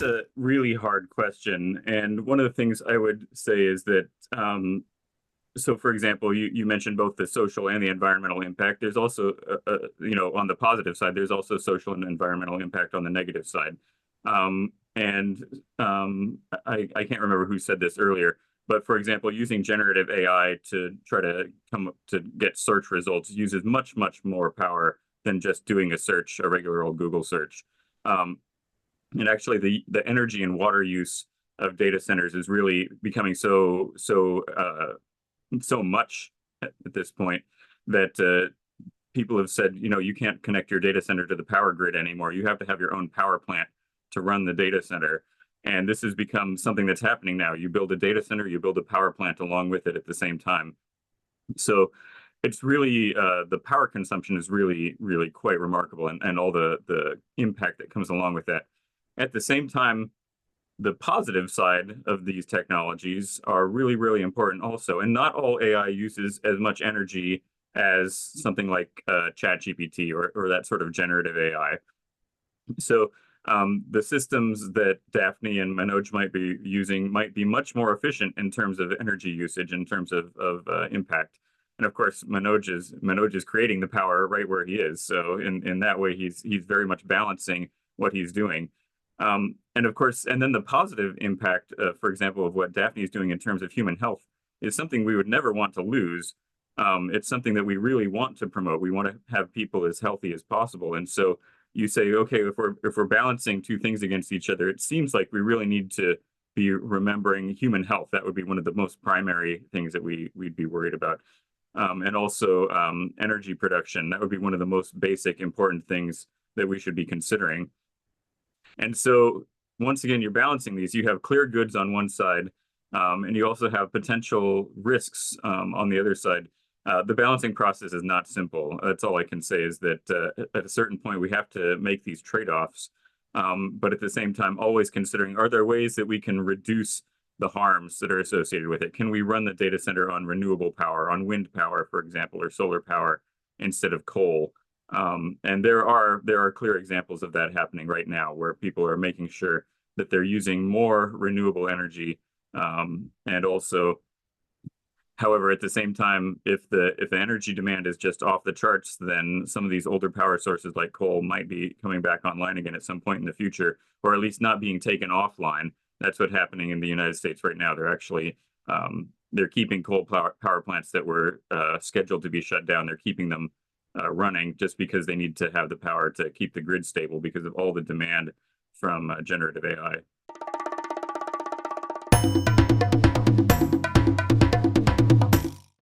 a really hard question. And one of the things I would say is that, so for example, you mentioned both the social and the environmental impact. There's also, on the positive side, there's also social and environmental impact on the negative side. And I can't remember who said this earlier, but for example, using generative AI to try to come up to get search results uses much, much more power than just doing a search, a regular old Google search. Um, and actually, the energy and water use of data centers is really becoming so much at this point that people have said, you can't connect your data center to the power grid anymore. You have to have your own power plant to run the data center. And this has become something that's happening now. You build a data center, you build a power plant along with it at the same time. So it's really the power consumption is really, really quite remarkable, and all the impact that comes along with that. At the same time, the positive side of these technologies are really, really important also. And not all AI uses as much energy as something like ChatGPT or that sort of generative AI. So the systems that Daphne and Manoj might be using might be much more efficient in terms of energy usage, in terms of impact. And of course, Manoj is creating the power right where he is. So in that way, he's very much balancing what he's doing. And of course, and then the positive impact, for example, of what Daphne is doing in terms of human health is something we would never want to lose. It's something that we really want to promote. We want to have people as healthy as possible. And so you say, okay, if we're balancing two things against each other, it seems like we really need to be remembering human health. That would be one of the most primary things that we'd be worried about. And also energy production. That would be one of the most basic, important things that we should be considering. And so once again, you're balancing these. You have clear goods on one side, and you also have potential risks on the other side. The balancing process is not simple. That's all I can say, is that at a certain point, we have to make these trade-offs. But at the same time, always considering, are there ways that we can reduce the harms that are associated with it? Can we run the data center on renewable power, on wind power, for example, or solar power instead of coal? And there are clear examples of that happening right now, where people are making sure that they're using more renewable energy. And also, however, at the same time, if the energy demand is just off the charts, then some of these older power sources like coal might be coming back online again at some point in the future, or at least not being taken offline. That's what's happening in the United States right now. They're actually they're keeping coal power plants that were scheduled to be shut down. They're keeping them running just because they need to have the power to keep the grid stable because of all the demand from generative AI.